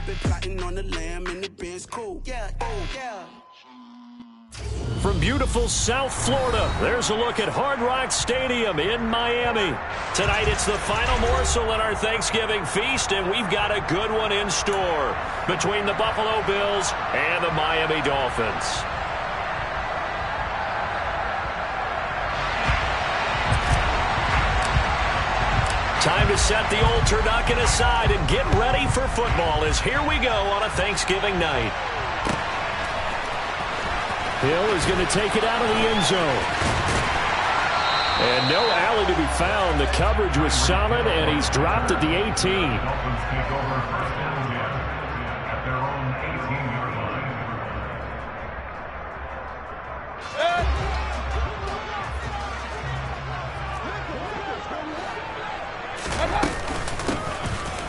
I've been plotting on the lamb and the Benz cool. Yeah, oh, yeah. From beautiful South Florida, there's a look at Hard Rock Stadium in Miami. Tonight it's the final morsel in our Thanksgiving feast, and we've got a good one in store between the Buffalo Bills and the Miami Dolphins. Time to set the old turducken aside and get ready for football as here we go on a Thanksgiving night. Hill is going to take it out of the end zone. And no alley to be found. The coverage was solid, and he's dropped at the 18. Dolphins take over first down at their own 18-yard line.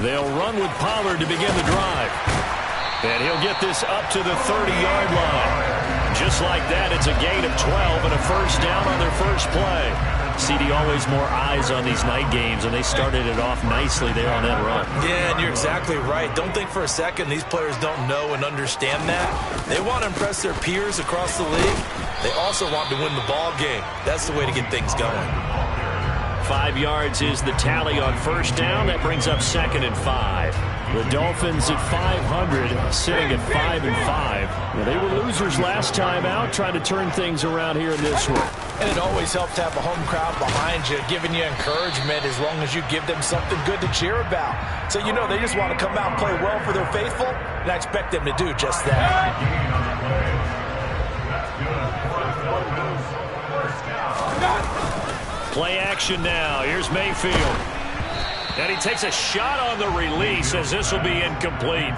They'll run with Pollard to begin the drive. And he'll get this up to the 30-yard line. Just like that, it's a gain of 12 and a first down on their first play. CD, always more eyes on these night games, and they started it off nicely there on that run. Yeah, and you're exactly right. Don't think for a second these players don't know and understand that. They want to impress their peers across the league. They also want to win the ball game. That's the way to get things going. 5 yards is the tally on first down. That brings up 2nd and 5. The Dolphins at 500, sitting at 5-5. Well, they were losers last time out, trying to turn things around here in this one. And it always helps to have a home crowd behind you, giving you encouragement as long as you give them something good to cheer about. So, you know, they just want to come out and play well for their faithful, and I expect them to do just that. Play action now. Here's Mayfield. And he takes a shot on the release as this will be incomplete.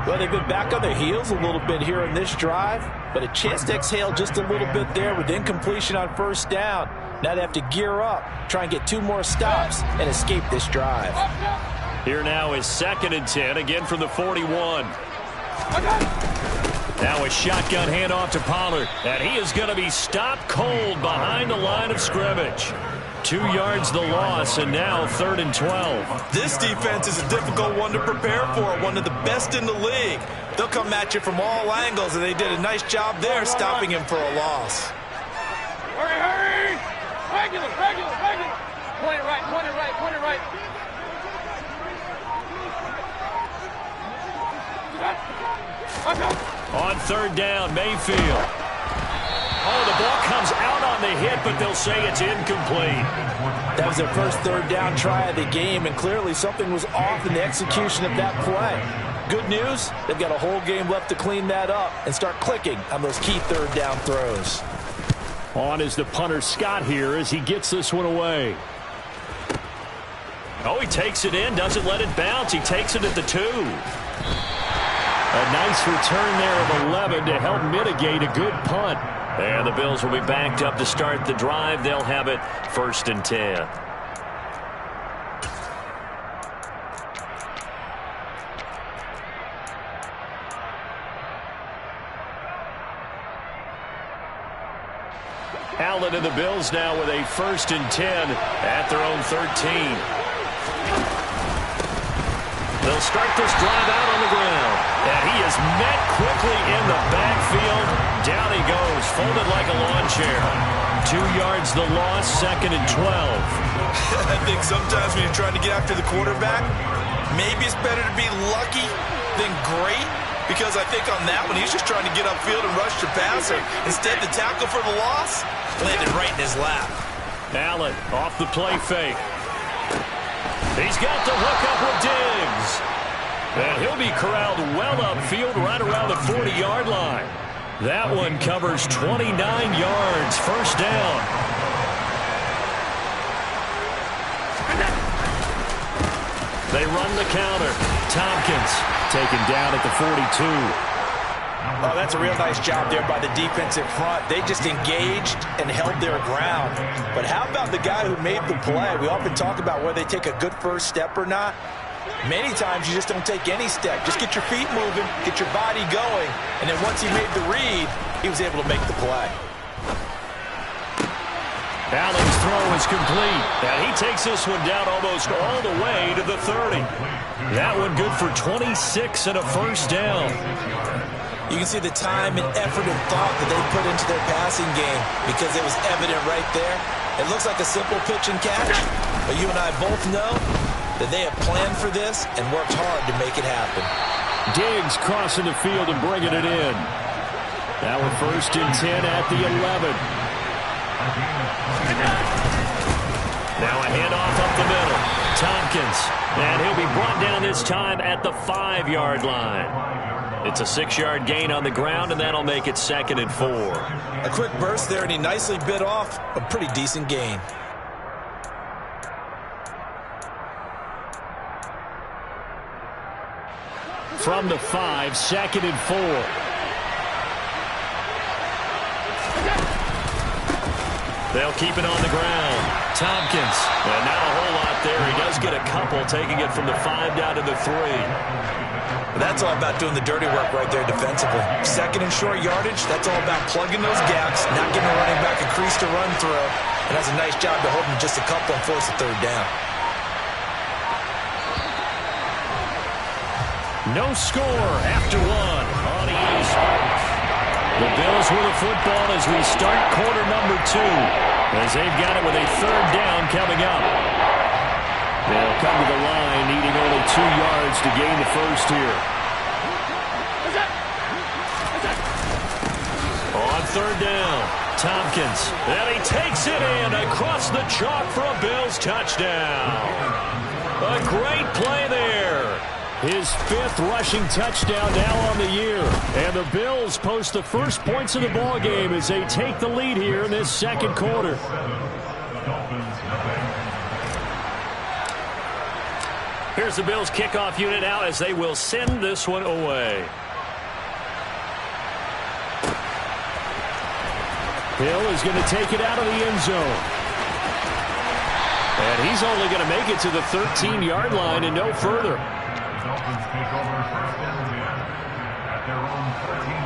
Well, they've been back on their heels a little bit here in this drive, but a chance to exhale just a little bit there with incompletion on first down. Now they have to gear up, try and get 2 more stops, and escape this drive. Here now is 2nd and 10, again from the 41. Now a shotgun handoff to Pollard, and he is going to be stopped cold behind the line of scrimmage. 2 yards the loss, and now 3rd and 12. This defense is a difficult one to prepare for, one of the best in the league. They'll come at you from all angles, and they did a nice job there stopping him for a loss. Hurry, hurry! Regular. Point it right. On 3rd down, Mayfield. Oh, the ball comes out on the hit, but they'll say it's incomplete. That was their first 3rd down try of the game, and clearly something was off in the execution of that play. Good news, they've got a whole game left to clean that up and start clicking on those key 3rd down throws. On is the punter Scott here as he gets this one away. Oh, he takes it in, doesn't let it bounce. He takes it at the 2. A nice return there of 11 to help mitigate a good punt. And the Bills will be backed up to start the drive. They'll have it 1st and 10. Allen and the Bills now with a 1st and 10 at their own 13. They'll start this drive out on the ground. And he is met quickly in the backfield. Down he goes, folded like a lawn chair. 2 yards the loss, 2nd and 12. I think sometimes when you're trying to get after the quarterback, maybe it's better to be lucky than great. Because I think on that one, he's just trying to get upfield and rush the passer. Instead, the tackle for the loss landed right in his lap. Allen off the play fake. He's got the hook up with Diggs. And he'll be corralled well upfield right around the 40-yard line. That one covers 29 yards. First down. They run the counter. Tompkins taken down at the 42. Oh, that's a real nice job there by the defensive front. They just engaged and held their ground. But how about the guy who made the play? We often talk about whether they take a good first step or not. Many times you just don't take any step. Just get your feet moving, get your body going, and then once he made the read, he was able to make the play. Allen's throw is complete. And he takes this one down almost all the way to the 30. That one good for 26 and a first down. You can see the time and effort and thought that they put into their passing game because it was evident right there. It looks like a simple pitch and catch, but you and I both know that they have planned for this and worked hard to make it happen. Diggs crossing the field and bringing it in. Now we're 1st and 10 at the 11. Now a handoff up the middle. Tompkins. And he'll be brought down this time at the 5-yard line. It's a 6-yard gain on the ground, and that'll make it 2nd and 4. A quick burst there, and he nicely bit off a pretty decent gain. From the 5, 2nd and 4. They'll keep it on the ground. Tompkins. And not a whole lot there. He does get a couple, taking it from the 5 down to the 3. That's all about doing the dirty work right there defensively. 2nd and short yardage, that's all about plugging those gaps, not giving a running back a crease to run through, and that's a nice job to hold him just a couple and force a 3rd down. No score after 1 on EA Sports. The Bills with the football as we start quarter number 2, as they've got it with a 3rd down coming up. They'll come to the line needing only 2 yards to gain the first here. On 3rd down, Tompkins. And he takes it in across the chalk for a Bills touchdown. A great play there. His 5th rushing touchdown now on the year. And the Bills post the first points of the ball game as they take the lead here in this 2nd quarter. Here's the Bills kickoff unit now as they will send this one away. Hill is going to take it out of the end zone. And he's only going to make it to the 13-yard line and no further.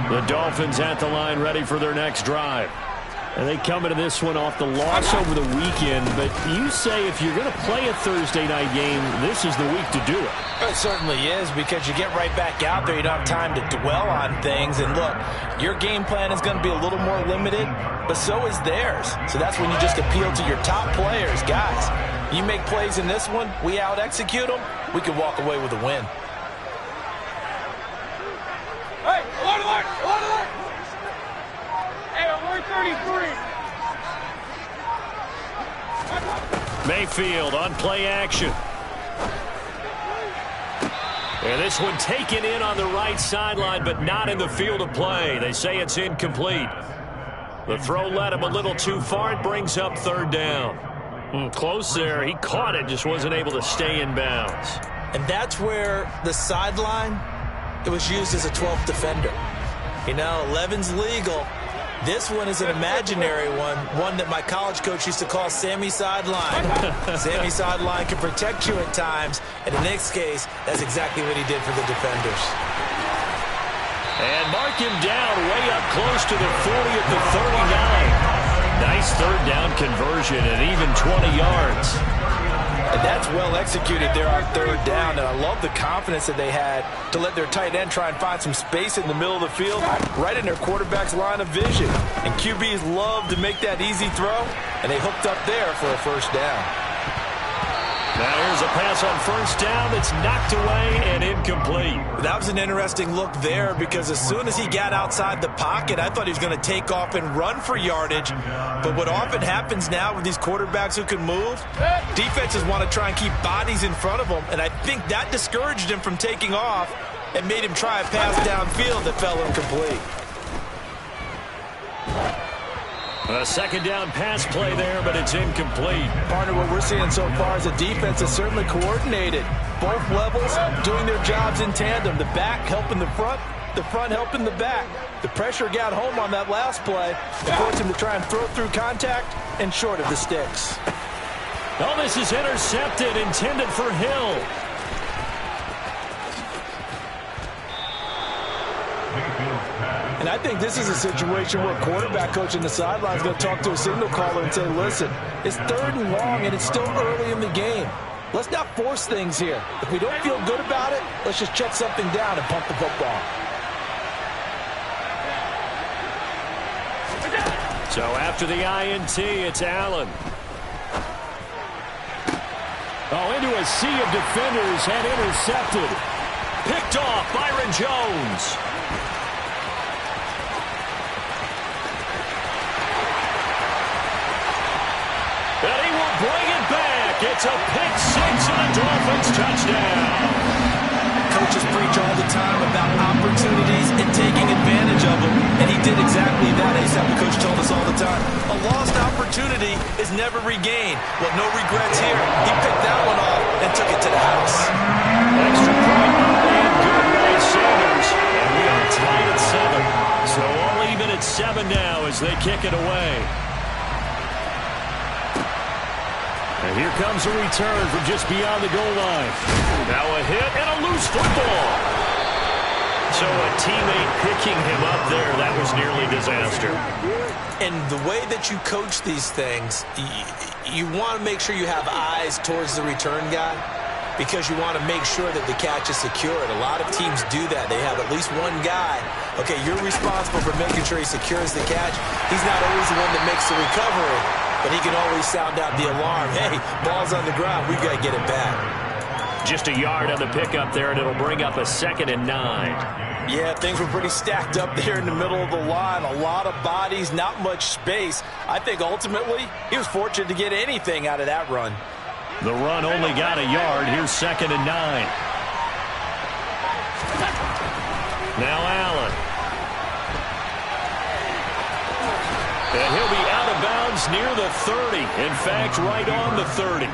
The Dolphins at the line ready for their next drive. And they come into this one off the loss over the weekend. But you say if you're going to play a Thursday night game, this is the week to do it. It certainly is, because you get right back out there. You don't have time to dwell on things. And look, your game plan is going to be a little more limited, but so is theirs. So that's when you just appeal to your top players. Guys, you make plays in this one, we out-execute them, we can walk away with a win. Hey, alert, alert, alert, alert! Hey, alert 33. Mayfield on play action. And this one taken in on the right sideline, but not in the field of play. They say it's incomplete. The throw led him a little too far. It brings up 3rd down. Close there. He caught it, just wasn't able to stay in bounds. And that's where the sideline, it was used as a 12th defender. You know, 11's legal. This one is an imaginary one that my college coach used to call Sammy Sideline. Sammy Sideline can protect you at times, and in this case, that's exactly what he did for the defenders. And mark him down way up close to the 40 at the 39. Nice 3rd down conversion and even 20 yards. And that's well executed there on 3rd down, and I love the confidence that they had to let their tight end try and find some space in the middle of the field, right in their quarterback's line of vision. And QBs love to make that easy throw, and they hooked up there for a 1st down. Now here's a pass on 1st down that's knocked away and incomplete. That was an interesting look there, because as soon as he got outside the pocket, I thought he was going to take off and run for yardage. But what often happens now with these quarterbacks who can move, defenses want to try and keep bodies in front of them, and I think that discouraged him from taking off and made him try a pass downfield that fell incomplete. A 2nd down pass play there, but it's incomplete. Partner, what we're seeing so far is a defense that's certainly coordinated. Both levels doing their jobs in tandem. The back helping the front helping the back. The pressure got home on that last play and forced him to try and throw through contact and short of the sticks. Oh, this is intercepted, intended for Hill. Mayfield's pass And I think this is a situation where a quarterback coach in the sideline is going to talk to a signal caller and say, listen, it's 3rd and long and it's still early in the game. Let's not force things here. If we don't feel good about it, let's just check something down and pump the football. So after the INT, it's Allen. Oh, into a sea of defenders and intercepted. Picked off Byron Jones. And he will bring it back. It's a pick six and a Dolphins touchdown. Coaches preach all the time about opportunities and taking advantage of them, and he did exactly that. He's how the coach told us all the time. A lost opportunity is never regained. Well, no regrets here. He picked that one off and took it to the house. Extra point and good by Sanders. And we are tied at 7. So all even at 7 now as they kick it away. And here comes a return from just beyond the goal line. Now a hit and a loose football. So a teammate picking him up there, that was nearly disaster. And the way that you coach these things, you want to make sure you have eyes towards the return guy because you want to make sure that the catch is secured. A lot of teams do that. They have at least one guy. Okay, you're responsible for making sure he secures the catch. He's not always the one that makes the recovery, but he can always sound out the alarm. Hey, ball's on the ground. We've got to get it back. Just a yard on the pickup there, and it'll bring up a 2nd and 9. Yeah, things were pretty stacked up there in the middle of the line. A lot of bodies, not much space. I think ultimately he was fortunate to get anything out of that run. The run only got a yard. Here's 2nd and 9. Now Allen. And he'll be out of bounds near the 30. In fact, right on the 30.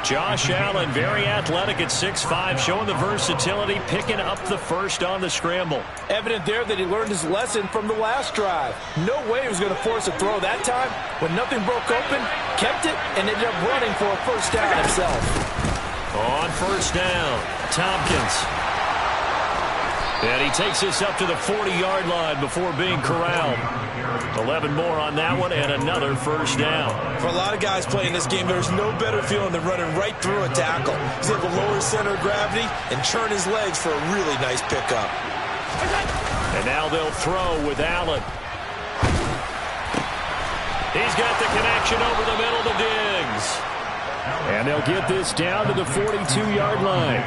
Josh Allen, very athletic at 6'5", showing the versatility, picking up the first on the scramble. Evident there that he learned his lesson from the last drive. No way he was going to force a throw that time. When nothing broke open, kept it, and ended up running for a first down himself. On first down, Tompkins. And he takes this up to the 40-yard line before being corralled. 11 more on that one and another first down. For a lot of guys playing this game, there's no better feeling than running right through a tackle. He's able to lower his center of gravity and churn his legs for a really nice pickup. And now they'll throw with Allen. He's got the connection over the middle to Diggs. And they'll get this down to the 42-yard line.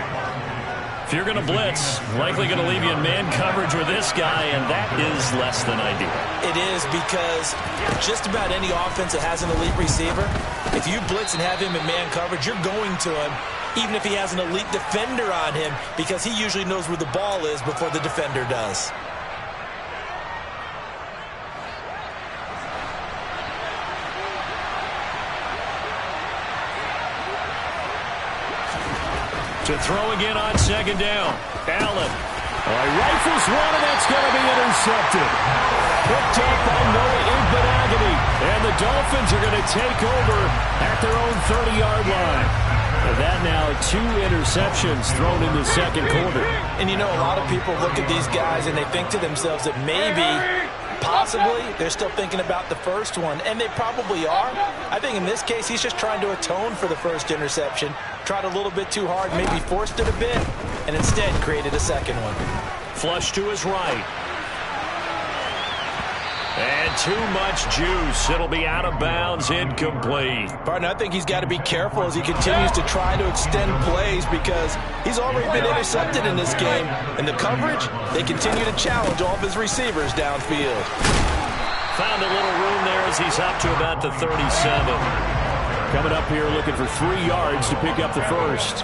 If you're going to blitz, likely going to leave you in man coverage with this guy, and that is less than ideal. It is because just about any offense that has an elite receiver, if you blitz and have him in man coverage, you're going to him, even if he has an elite defender on him, because he usually knows where the ball is before the defender does. To throw again on 2nd down. Allen. Rifles one, and that's going to be intercepted. Picked up by Noah Igbenogany. And the Dolphins are going to take over at their own 30-yard line. And that now 2 interceptions thrown in the second quarter. And you know, a lot of people look at these guys and they think to themselves that maybe, possibly, they're still thinking about the first one. And they probably are. I think in this case, he's just trying to atone for the first interception. Tried a little bit too hard, maybe forced it a bit, and instead created a second one. Flush to his right. And too much juice. It'll be out of bounds, incomplete. Partner, I think he's got to be careful as he continues to try to extend plays because he's already been intercepted in this game. And the coverage, they continue to challenge all of his receivers downfield. Found a little room there as he's up to about the 37. Coming up here looking for 3 yards to pick up the first.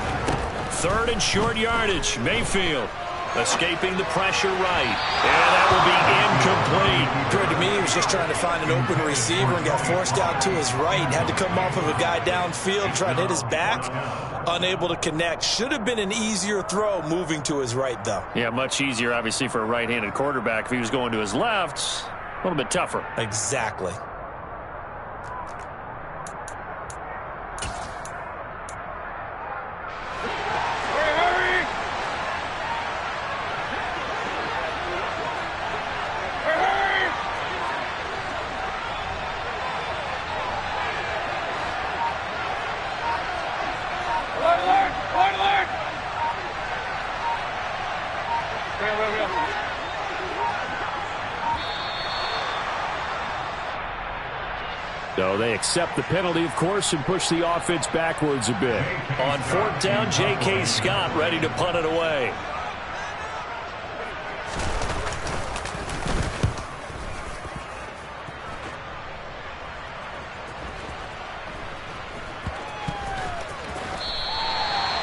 3rd and short yardage. Mayfield escaping the pressure right. And that will be incomplete. Appeared to me he was just trying to find an open receiver and got forced out to his right. Had to come off of a guy downfield, trying to hit his back. Unable to connect. Should have been an easier throw moving to his right, though. Yeah, much easier, obviously, for a right-handed quarterback. If he was going to his left, a little bit tougher. Exactly. So they accept the penalty, of course, and push the offense backwards a bit. On 4th down, J.K. Scott ready to punt it away.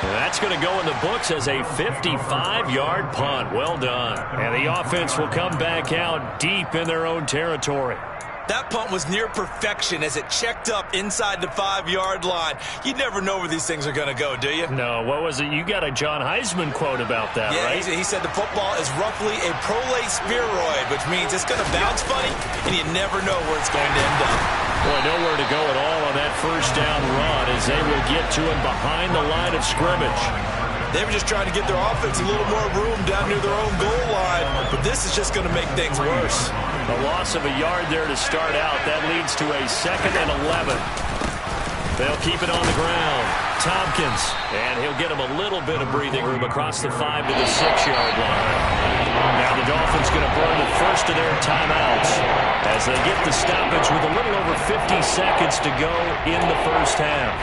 And that's going to go in the books as a 55-yard punt. Well done. And the offense will come back out deep in their own territory. That punt was near perfection as it checked up inside the 5-yard line. You never know where these things are going to go, do you? No, what was it? You got a John Heisman quote about that, right? Yeah, he said the football is roughly a prolate spheroid, which means it's going to bounce funny, and you never know where it's going to end up. Boy, nowhere to go at all on that first down run as they will get to him behind the line of scrimmage. They were just trying to get their offense a little more room down near their own goal line, but this is just going to make things worse. A loss of a yard there to start out. That leads to a 2nd and 11. They'll keep it on the ground. Tompkins, and he'll get him a little bit of breathing room across the 5 to the 6-yard line. Now the Dolphins going to burn the first of their timeouts as they get the stoppage with a little over 50 seconds to go in the first half.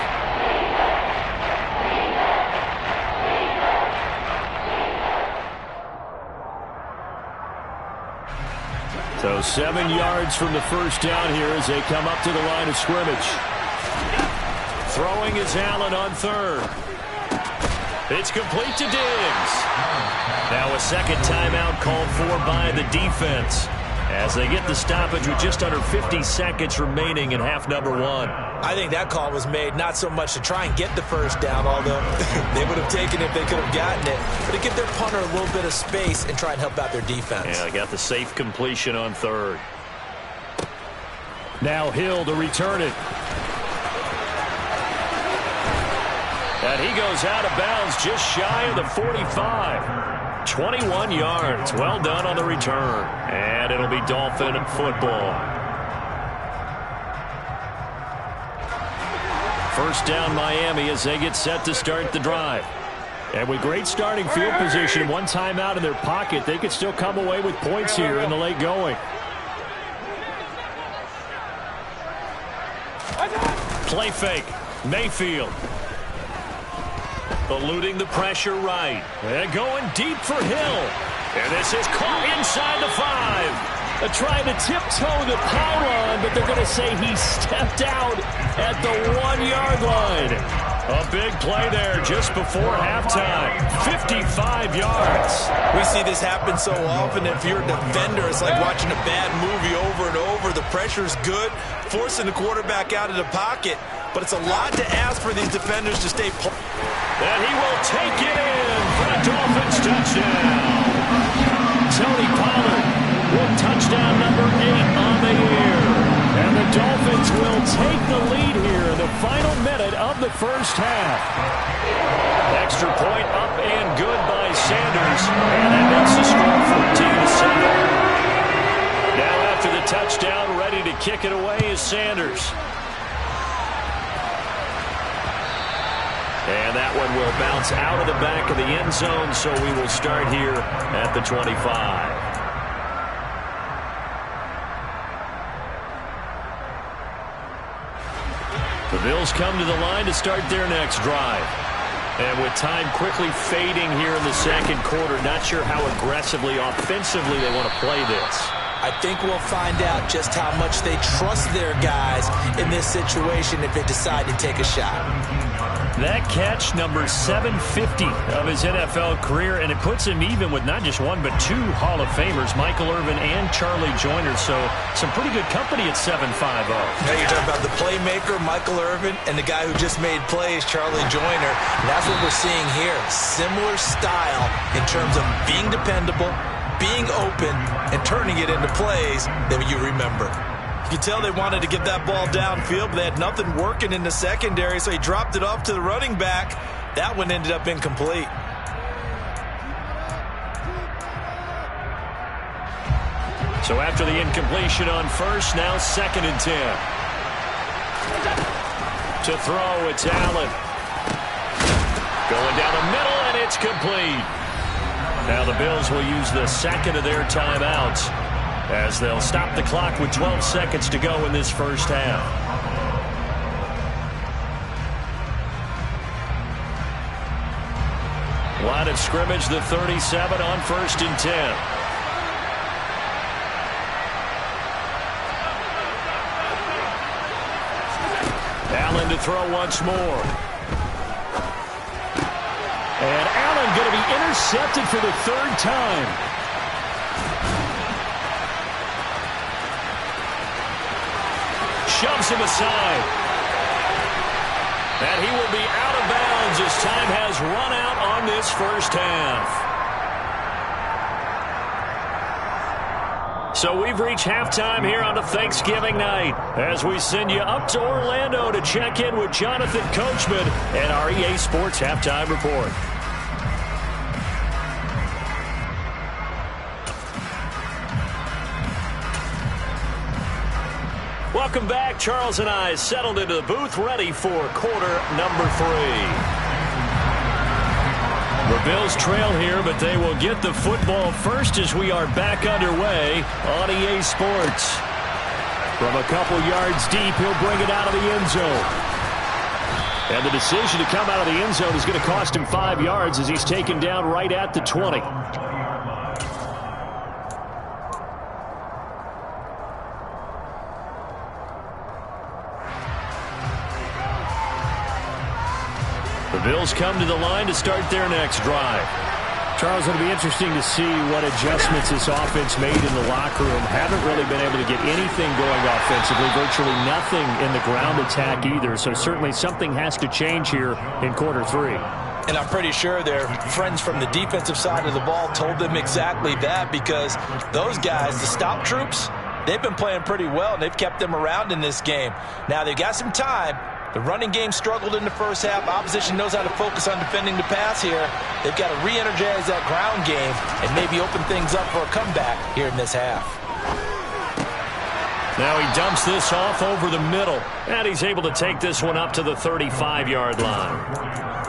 So 7 yards from the first down here as they come up to the line of scrimmage. Throwing is Allen on 3rd. It's complete to Diggs. Now a second timeout called for by the defense as they get the stoppage with just under 50 seconds remaining in half number 1. I think that call was made not so much to try and get the first down, although they would have taken it if they could have gotten it, but to give their punter a little bit of space and try and help out their defense. Yeah, they got the safe completion on 3rd. Now Hill to return it. And he goes out of bounds just shy of the 45. 21 yards. Well done on the return. And it'll be Dolphin football. First down Miami as they get set to start the drive. And with great starting field position, one timeout in their pocket, they could still come away with points here in the late going. Play fake. Mayfield. Eluding the pressure right. And going deep for Hill. And this is caught inside the 5. They're trying to tiptoe the pylon, but they're going to say he stepped out at the 1-yard line. A big play there just before halftime. 55 yards. We see this happen so often. If you're a defender, it's like watching a bad movie over and over. The pressure's good, forcing the quarterback out of the pocket. But it's a lot to ask for these defenders to stay. And he will take it in for a Dolphins touchdown. Tony Pollard with touchdown number 8 on the year. And the Dolphins will take the lead here in the final minute of the first half. Extra point up and good by Sanders. And that makes the score 14-7. Now after the touchdown, ready to kick it away is Sanders. And that one will bounce out of the back of the end zone, so we will start here at the 25. The Bills come to the line to start their next drive. And with time quickly fading here in the second quarter, not sure how aggressively, offensively they want to play this. I think we'll find out just how much they trust their guys in this situation if they decide to take a shot. That catch, number 750 of his NFL career, and it puts him even with not just one but 2 Hall of Famers, Michael Irvin and Charlie Joyner. So some pretty good company at 7'5". Now you're talking about the playmaker, Michael Irvin, and the guy who just made plays, Charlie Joyner. And that's what we're seeing here. Similar style in terms of being dependable, being open, and turning it into plays that you remember. You could tell they wanted to get that ball downfield, but they had nothing working in the secondary, so he dropped it off to the running back. That one ended up incomplete. So after the incompletion on first, now 2nd and 10. To throw, it's Allen. Going down the middle, and it's complete. Now the Bills will use the second of their timeouts as they'll stop the clock with 12 seconds to go in this first half. Line of scrimmage, the 37 on 1st and 10. Allen to throw once more. And Allen going to be intercepted for the 3rd time. Shoves him aside. And he will be out of bounds as time has run out on this first half. So we've reached halftime here on a Thanksgiving night as we send you up to Orlando to check in with Jonathan Coachman and our EA Sports Halftime Report. Welcome back. Charles and I settled into the booth ready for quarter number 3. The Bills trail here, but they will get the football first as we are back underway on EA Sports. From a couple yards deep, he'll bring it out of the end zone. And the decision to come out of the end zone is going to cost him 5 yards as he's taken down right at the 20. The Bills come to the line to start their next drive. Charles, it'll be interesting to see what adjustments this offense made in the locker room. Haven't really been able to get anything going offensively, virtually nothing in the ground attack either. So certainly something has to change here in quarter 3. And I'm pretty sure their friends from the defensive side of the ball told them exactly that, because those guys, the stop troops, they've been playing pretty well, and they've kept them around in this game. Now, they've got some time. The running game struggled in the first half. Opposition knows how to focus on defending the pass here. They've got to re-energize that ground game and maybe open things up for a comeback here in this half. Now he dumps this off over the middle, and he's able to take this one up to the 35-yard line.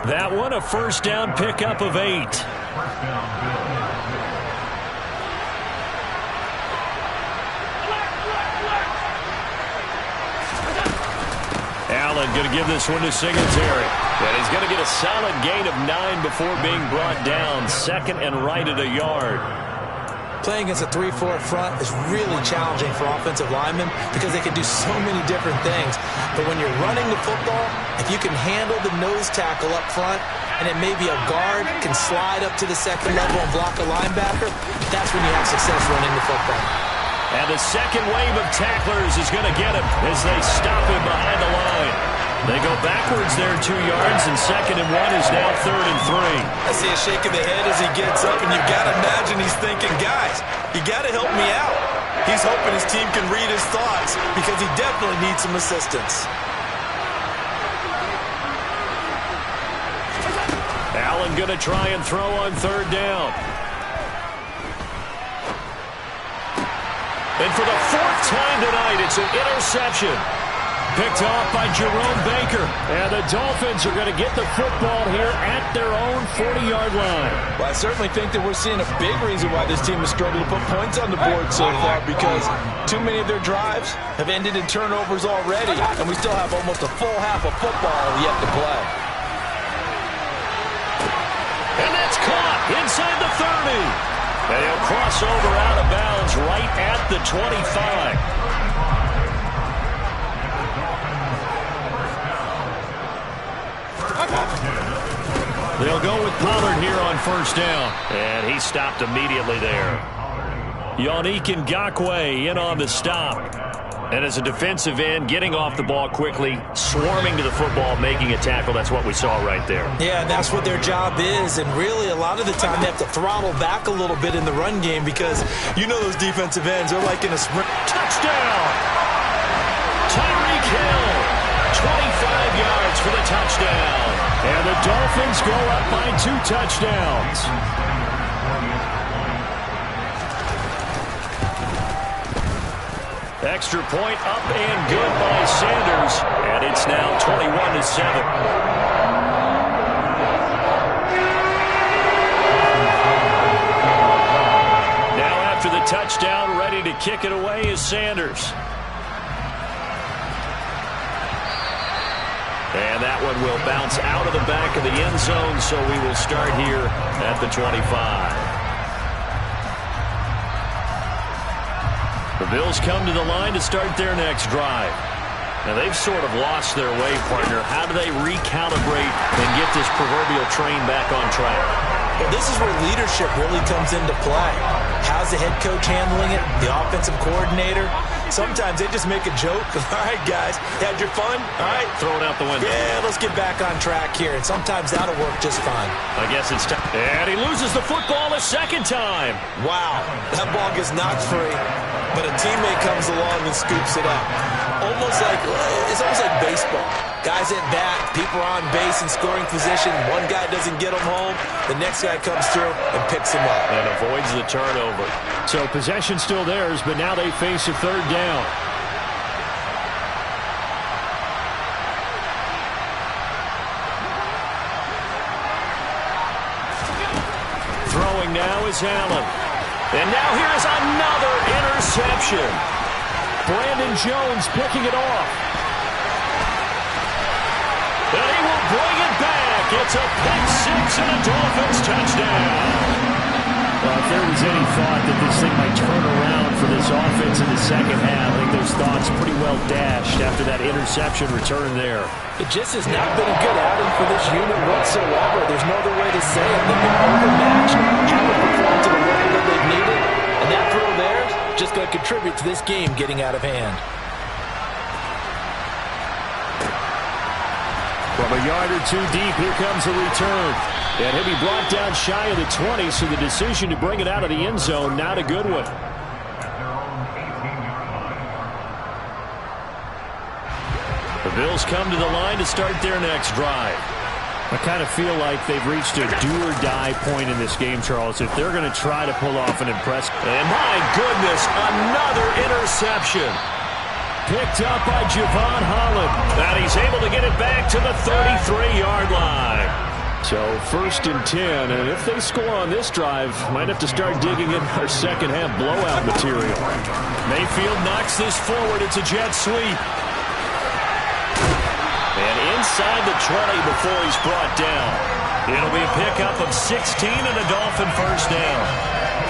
That one a first down pickup of 8. Allen going to give this one to Singletary. And he's going to get a solid gain of 9 before being brought down. 2nd and right at a yard. Playing against a 3-4 front is really challenging for offensive linemen because they can do so many different things. But when you're running the football, if you can handle the nose tackle up front, and then maybe a guard can slide up to the 2nd level and block a linebacker, that's when you have success running the football. And the second wave of tacklers is going to get him as they stop him behind the line. They go backwards there 2 yards, and 2nd and 1 is now 3rd and 3. I see a shake of the head as he gets up, and you've got to imagine he's thinking, guys, you got to help me out. He's hoping his team can read his thoughts because he definitely needs some assistance. Allen going to try and throw on 3rd down. And for the 4th time tonight, it's an interception. Picked off by Jerome Baker. And the Dolphins are going to get the football here at their own 40-yard line. Well, I certainly think that we're seeing a big reason why this team has struggled to put points on the board so far, because too many of their drives have ended in turnovers already, and we still have almost a full half of football yet to play. And that's caught inside the 30. And he'll cross over out of bounds right at the 25. They'll go with Pollard here on 1st down. And he stopped immediately there. Yannick Ngakoue in on the stop. And as a defensive end, getting off the ball quickly, swarming to the football, making a tackle. That's what we saw right there. Yeah, that's what their job is. And really, a lot of the time, they have to throttle back a little bit in the run game because you know those defensive ends are like in a sprint. Touchdown! Tyreek Hill, 25 yards for the touchdown. And the Dolphins go up by 2 touchdowns. Extra point up and good by Sanders. And it's now 21-7. touchdown, ready to kick it away is Sanders. And that one will bounce out of the back of the end zone, so we will start here at the 25. The Bills come to the line to start their next drive. Now, they've sort of lost their way, partner. How do they recalibrate and get this proverbial train back on track? Well, this is where leadership really comes into play. How's the head coach handling it? The offensive coordinator? Sometimes they just make a joke. All right, guys, had your fun? All right. Throw it out the window. Yeah, let's get back on track here. And sometimes that'll work just fine. I guess it's time. And he loses the football a second time. Wow, that ball gets knocked free, but a teammate comes along and scoops it up. It's almost like baseball. Guys at bat, people are on base in scoring position. One guy doesn't get them home. The next guy comes through and picks him up. And avoids the turnover. So possession still theirs, but now they face a third down. Throwing now is Allen. And now here's another interception. Brandon Jones picking it off. And he will bring it back. It's a pick six and a Dolphins touchdown. Well, if there was any thought that this thing might turn around for this offense in the second half, I think those thoughts pretty well dashed after that interception return there. It just has not been a good outing for this unit whatsoever. There's no other way to say it. They've been overmatched, haven't performed to the level that they've needed, and that throw there is just going to contribute to this game getting out of hand. From a yard or two deep, here comes a return. And he'll be brought down shy of the 20, so the decision to bring it out of the end zone, not a good one. The Bills come to the line to start their next drive. I kind of feel like they've reached a do-or-die point in this game, Charles, if they're going to try to pull off an impressive. And my goodness, another interception. Picked up by Javon Holland. And he's able to get it back to the 33-yard line. So 1st and 10, and if they score on this drive, might have to start digging in our second half blowout material. Mayfield knocks this forward. It's a jet sweep. And inside the 20 before he's brought down. It'll be a pickup of 16 and a Dolphin first down.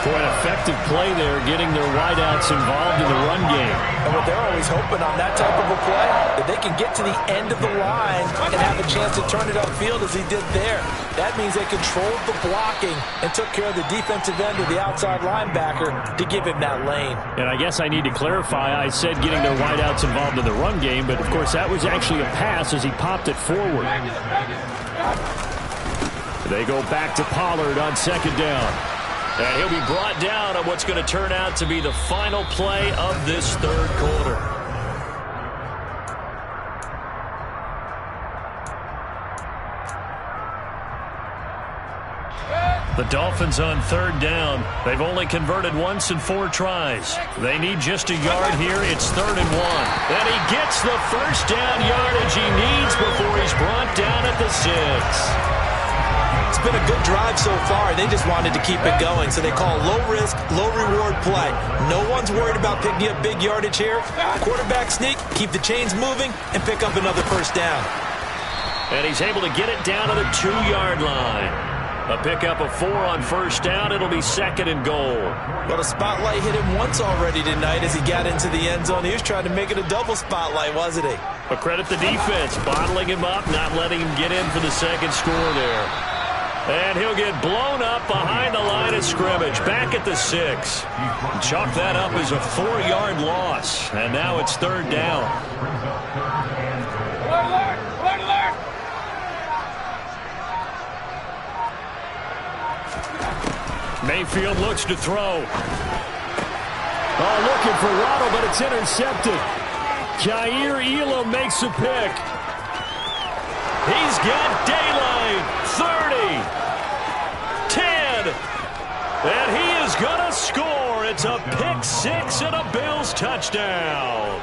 For an effective play there, getting their wideouts involved in the run game. And what they're always hoping on that type of a play, that they can get to the end of the line and have a chance to turn it upfield as he did there. That means they controlled the blocking and took care of the defensive end of the outside linebacker to give him that lane. And I guess I need to clarify, I said getting their wideouts involved in the run game, but of course that was actually a pass as he popped it forward. They go back to Pollard on second down. And he'll be brought down on what's going to turn out to be the final play of this third quarter. The Dolphins on third down. They've only converted once in 4 tries. They need just a yard here. It's 3rd and 1. And he gets the first down yardage he needs before he's brought down at the 6. It's been a good drive so far. They just wanted to keep it going, so they call low-risk, low-reward play. No one's worried about picking up big yardage here. Quarterback sneak, keep the chains moving, and pick up another first down. And he's able to get it down to the 2-yard line. A pickup of 4 on first down. It'll be 2nd and goal. Well, the spotlight hit him once already tonight as he got into the end zone. He was trying to make it a double spotlight, wasn't he? But credit the defense, bottling him up, not letting him get in for the second score there. And he'll get blown up behind the line of scrimmage, back at the 6. Chalk that up as a 4-yard loss. And now it's 3rd down. Mayfield looks to throw. Oh, looking for Waddle, but it's intercepted. Jair Elam makes a pick. He's got daylight. 30. 10. And he is going to score. It's a pick 6 and a Bills touchdown.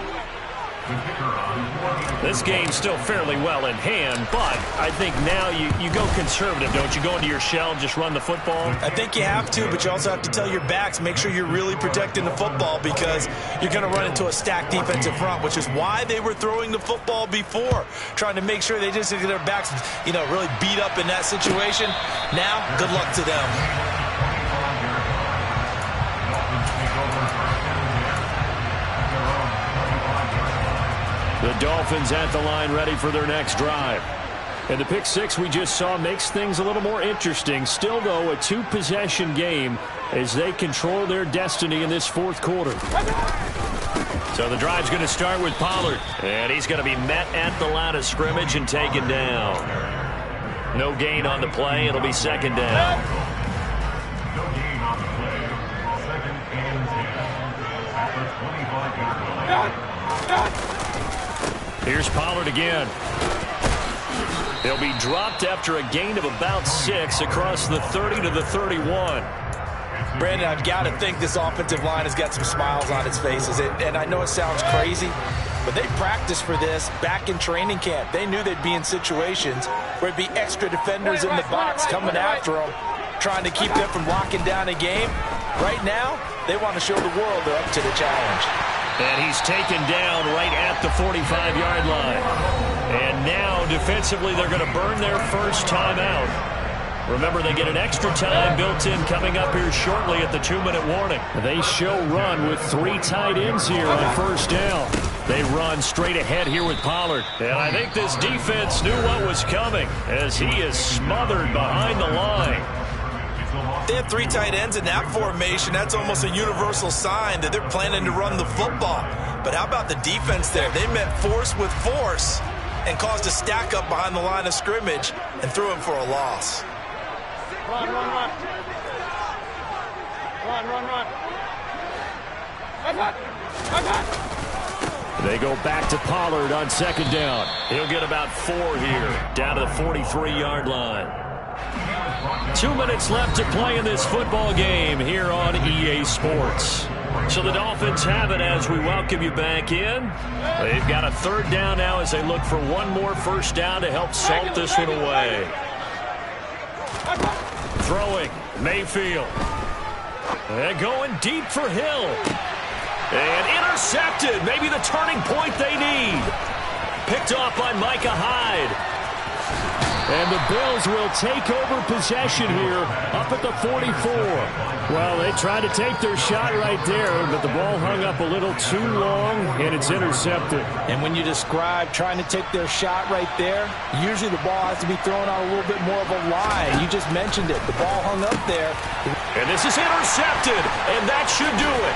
This game's still fairly well in hand, but I think now you go conservative, don't you? Go into your shell and just run the football? I think you have to, but you also have to tell your backs, make sure you're really protecting the football because you're going to run into a stacked defensive front, which is why they were throwing the football before, trying to make sure they just get their backs, really beat up in that situation. Now, good luck to them. The Dolphins at the line ready for their next drive. And the pick six we just saw makes things a little more interesting. Still, though, a two-possession game as they control their destiny in this fourth quarter. So the drive's going to start with Pollard. And he's going to be met at the line of scrimmage and taken down. No gain on the play. It'll be second down. No gain on the play. Second and 10 at the 25-yard line. Here's Pollard again. He'll be dropped after a gain of about 6 across the 30 to the 31. Brandon, I've got to think this offensive line has got some smiles on its faces. And I know it sounds crazy, but they practiced for this back in training camp. They knew they'd be in situations where it'd be extra defenders in the box coming after them, trying to keep them from locking down a game. Right now, they want to show the world they're up to the challenge. And he's taken down right at the 45-yard line. And now, defensively, they're going to burn their first timeout. Remember, they get an extra time built in coming up here shortly at the 2-minute warning. They show run with 3 tight ends here on first down. They run straight ahead here with Pollard. And I think this defense knew what was coming as he is smothered behind the line. They have 3 tight ends in that formation. That's almost a universal sign that they're planning to run the football. But how about the defense there? They met force with force and caused a stack up behind the line of scrimmage and threw him for a loss. Run. They go back to Pollard on second down. He'll get about 4 here, down to the 43-yard line. 2 minutes left to play in this football game here on EA Sports. So the Dolphins have it as we welcome you back in. They've got a third down now as they look for one more first down to help salt this one away. Throwing, Mayfield. And going deep for Hill. And intercepted. Maybe the turning point they need. Picked off by Micah Hyde. And the Bills will take over possession here up at the 44. Well, they tried to take their shot right there, but the ball hung up a little too long, and it's intercepted. And when you describe trying to take their shot right there, usually the ball has to be thrown out a little bit more of a line. You just mentioned it. The ball hung up there. And this is intercepted, and that should do it.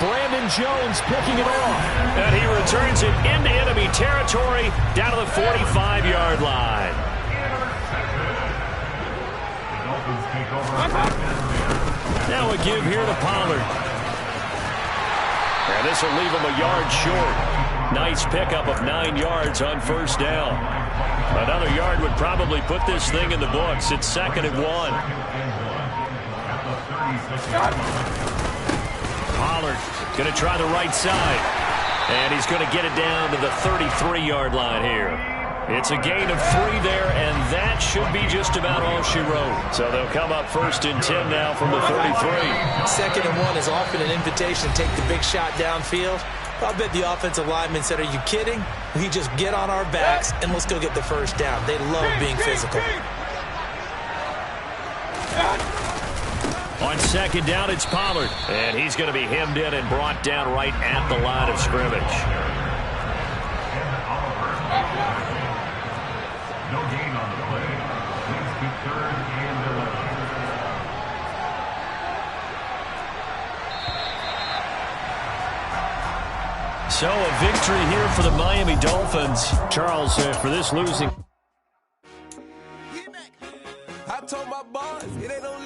Brandon Jones picking it off. And he returns it into enemy territory down to the 45-yard line. Now a give here to Pollard. And this will leave him a yard short. Nice pickup of 9 yards on first down. Another yard would probably put this thing in the books. It's 2nd and 1. Pollard going to try the right side. And he's going to get it down to the 33-yard line here. It's a gain of 3 there, and that should be just about all she wrote. So they'll come up 1st and 10 now from the 33. 2nd and 1 is often an invitation to take the big shot downfield. I bet the offensive lineman said, are you kidding? We just get on our backs, and let's go get the first down. They love being physical. On 2nd down, it's Pollard. And he's going to be hemmed in and brought down right at the line of scrimmage. No gain on the play. Leads to 3rd and 11. So a victory here for the Miami Dolphins. Charles, for this losing. I told my boys, it ain't no